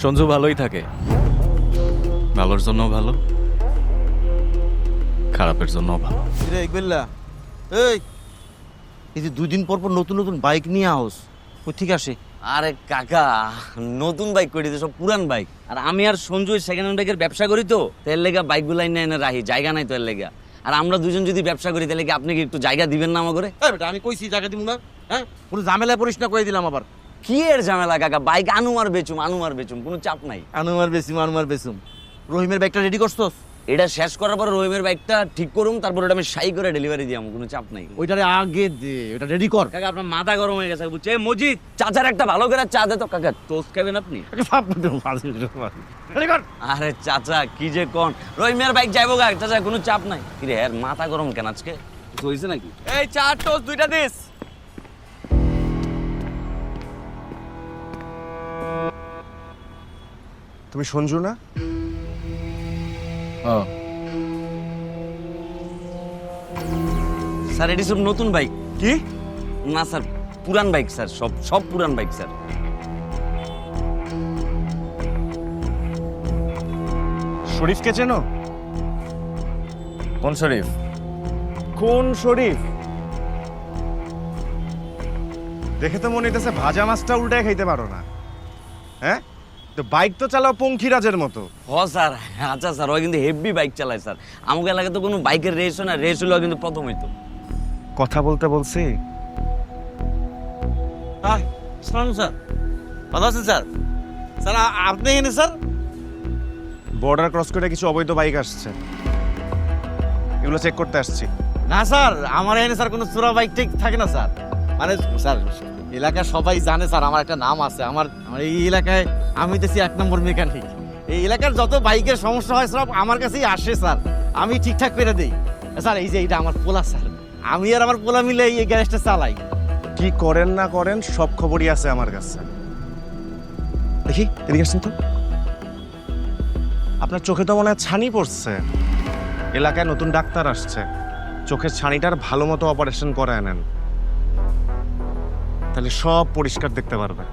সঞ্জু ভালোই থাকে, ভালোর জন্য ভালো, খারাপের জন্য ভালো। রে ইকবাল্লা, এই যে 2 দিন পর পর নতুন নতুন বাইক নিয়ে আহস, ও ঠিক আসে? আরে কাকা, নতুন বাইক করি তো সব পুরান বাইক। আর আমি আর সঞ্জু সেকেন্ড হ্যান্ড বাইকের ব্যবসা করি তো, এর লেগা বাইকগুলো এনে রাখি, জায়গা নাই তো এর লেগা। আর আমরা দুজন যদি ব্যবসা করি তাহলে কি আপনি কি একটু জায়গা দিবেন না আমাকে? বেটা আমি কইছি জায়গা দিব না, হ্যাঁ? কোনো ঝামেলায় পড়িস না, কই দিলাম আবার। কি এর ঝামেলা কাকা, বাইক আনুমার বেচুম, কোনো চাপ নাই। আনুমার বেসুম। রহিমের বাইকটা রেডি করছস? এটা শেষ করার পর রহিমের বাইকটা ঠিক করুম, তারপর ওটা আমি সাই করে ডেলিভারি দিয়াম, কোনো চাপ নাই। ওইটারে আগে দে, ওটা রেডি কর। কাকা আপনার মাথা গরম হয়ে গেছে বুঝছে? মজিদ, চাচার একটা ভালো করে চা দে তো কাকা, টোস্ট খাবেন আপনি? রেডি কর। আরে চাচা কি যে কোন, রহিমের বাইক যাইবো গা চাচা, কোনো চাপ নাই। কিরে এর মাথা গরম কেন আজকে, কিছু হইছে নাকি? এই চা টোস্ট 2টা দিস। তুমি সঞ্জু না? স্যার এটি সব নতুন বাইক। কি? না স্যার, পুরান বাইক স্যার, সব পুরান বাইক স্যার। শরীফকে চেনো? কোন শরীফ? কোন শরীফ? দেখে তো মনে হইতেছে ভাজা মাছটা উল্টায় খাইতে পারো না, হ্যাঁ? তো বাইক তো চালাও পঙ্খিরাজের মতো। হ স্যার, আচ্ছা স্যার, ও কিন্তু হেভি বাইক চালায় স্যার। আমাকে এলাকায় তো কোনো বাইকের রেস হয় না, রেস হলেও কিন্তু প্রথম হইতো। কথা বলতে বলছি। সালাম স্যার, ভালো আছেন স্যার? স্যার আপনি এখানে স্যার? বর্ডার ক্রস করে কিছু অবৈধ বাইক আসছে, এগুলো চেক করতে আসছি। না স্যার, আমার এখানে স্যার কোনো চোরা বাইক ঠিক থাকে না স্যার। মানে স্যার এলাকার সবাই জানে স্যার আমার একটা নাম আছে, আমার এই এলাকায় আমি হইতেছি 1 নম্বর মেকানিক। এই এলাকার যত বাইকের সমস্যা হয় সব আমার কাছেই আসে স্যার, আমি ঠিকঠাক করে দিই স্যার। এই যে এটা আমার পোলা স্যার, আমি আর আমার পোলা মিলে এই গ্যারেজটা চালাই। কি করেন না করেন সব খবরই আছে আমার কাছে। দেখি এদিকে আসছেন তো। আপনার চোখে তো মনে হয় ছানি পড়ছে। এলাকায় নতুন ডাক্তার আসছে, চোখের ছানিটার ভালো মতো অপারেশন করায় নেন, তাহলে সব পরিষ্কার দেখতে পারবে।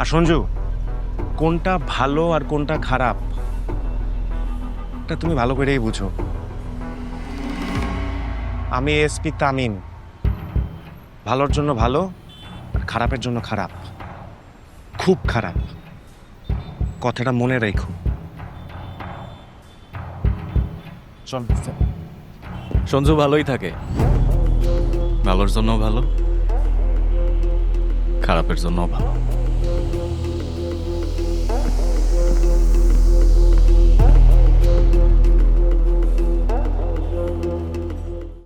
আর সঞ্জু, কোনটা ভালো আর কোনটা খারাপ এটা তুমি ভালো করেই বুঝো। আমি এসপি তামিম, ভালোর জন্য ভালো আর খারাপের জন্য খারাপ, খুব খারাপ, কথাটা মনে রেখো। চল। সঞ্জু ভালোই থাকে, ভালোর জন্য ভালো, খারাপের জন্য ভালো।